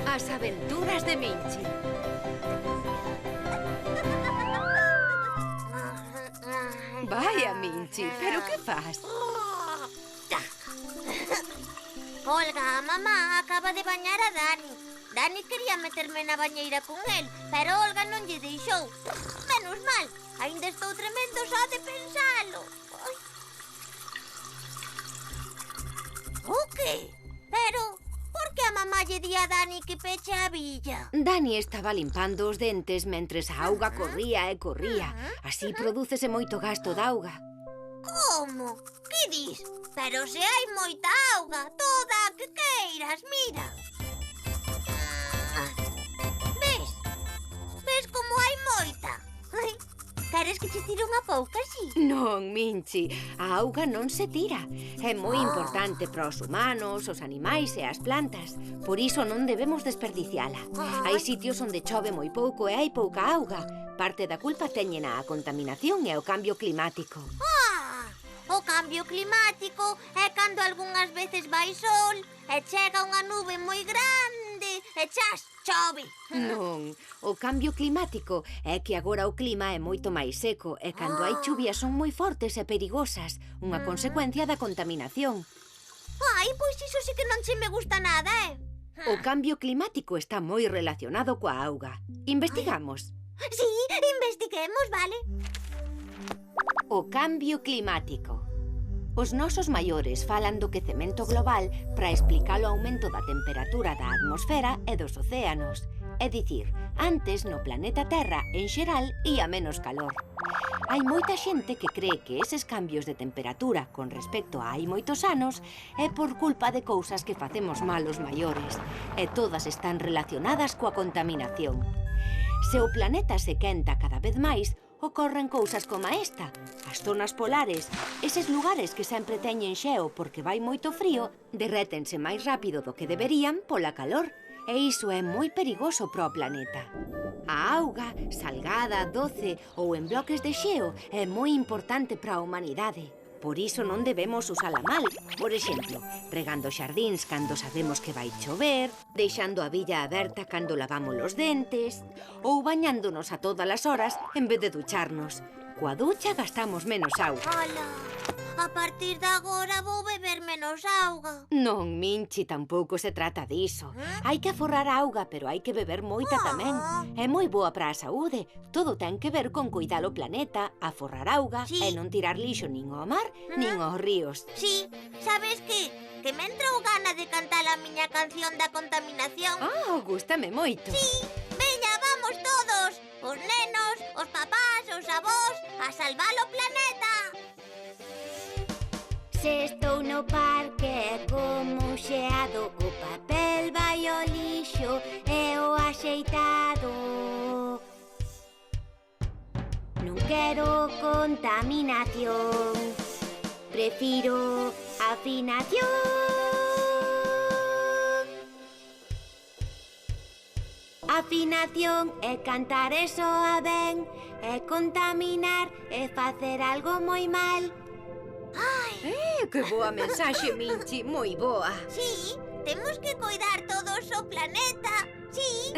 As aventuras de Minchi. Vaya, Minchi, pero que fas? Olga, mamá acaba de bañar a Dani. Dani quería meterme na bañeira con el, pero Olga non lle deixou. Menos mal, aínda estou tremendo só de pensalo. Ai. O que? Pero, por que a mamá lle di a Dani que peche a billa? Dani estaba limpando os dentes mentres a auga corría e corría. Así prodúcese moito gasto de auga. Como? Que dis? Pero se hai moita auga, toda a que queiras, mira. Ves? Ves como hai moita? Ai, queres que che tire unha pouca así? Non, Minchi, a auga non se tira. É moi importante para os humanos, os animais e as plantas. Por iso non debemos desperdiciala. Hai sitios onde chove moi pouco e hai pouca auga. Parte da culpa téñena a contaminación e o cambio climático. O cambio climático é cando algunhas veces vai sol e chega unha nube moi grande e chas, chove. Non, o cambio climático é que agora o clima é moito máis seco e cando hai chuvias son moi fortes e perigosas, unha consecuencia da contaminación. Ai, pois iso sí que non che me gusta nada, O cambio climático está moi relacionado coa auga. Investigamos. Sí, investiguemos, vale? O cambio climático. Os nosos maiores falan do quecemento global para explicar o aumento da temperatura da atmosfera e dos océanos. É dicir, antes no planeta Terra, en xeral, ía menos calor. Hai moita xente que cree que eses cambios de temperatura con respecto a hai moitos anos é por culpa de cousas que facemos mal os maiores, e todas están relacionadas coa contaminación. Se o planeta se quenta cada vez máis, ocorren cousas como esta. As zonas polares, eses lugares que sempre teñen xeo porque vai moito frío, derrétense máis rápido do que deberían pola calor. E iso é moi perigoso para o planeta. A auga, salgada, doce ou en bloques de xeo, é moi importante para a humanidade. Por iso non debemos usala mal. Por exemplo, regando xardíns cando sabemos que vai chover, deixando a billa aberta cando lavamos os dentes, ou bañándonos a todas as horas en vez de ducharnos. Coa ducha gastamos menos auga. Ola, a partir de agora vou beber menos auga. Non, Minchi, tampouco se trata diso. Hai que aforrar a auga, pero hai que beber moita tamén. É moi boa para a saúde. Todo ten que ver con cuidar o planeta, aforrar auga e non tirar lixo nin ao mar, nin aos ríos. Sí, sabes que me entrou gana de cantar a miña canción da contaminación. Gústame moito. Sí, veña, vamos todos, os nenos, os papás, os avós, a salvar o planeta. Se estou no parque como un xeado, o papel vai ao lixo e o axeitado. Non quero contaminación, prefiro afinación. Afinación é cantar e soa ben, é contaminar e facer algo moi mal. Que boa mensaxe, Minchi, moi boa. Sí, temos que cuidar todos o planeta, sí.